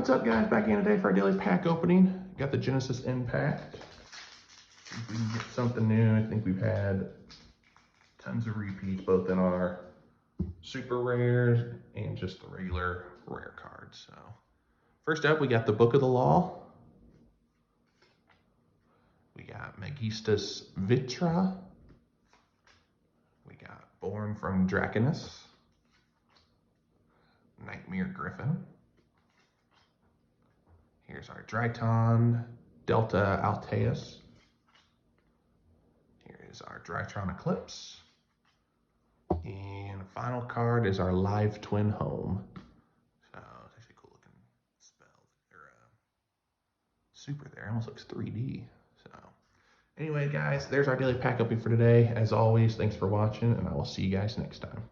What's up, guys? Back again today for our daily pack opening. Got the Genesis Impact. See if we can get something new. I think we've had tons of repeats, both in our super rares and just the regular rare cards. So first up, we got the Book of the Law. We got Megistus Vitra. We got Born from Draconus. Nightmare Griffin. Here's our Dryton Delta Alteus. Here is our Drytron Eclipse. And the final card is our Live Twin Home. So it's actually cool looking spell. Or super there. Almost looks 3D. So anyway, guys, there's our daily pack opening for today. As always, thanks for watching, and I will see you guys next time.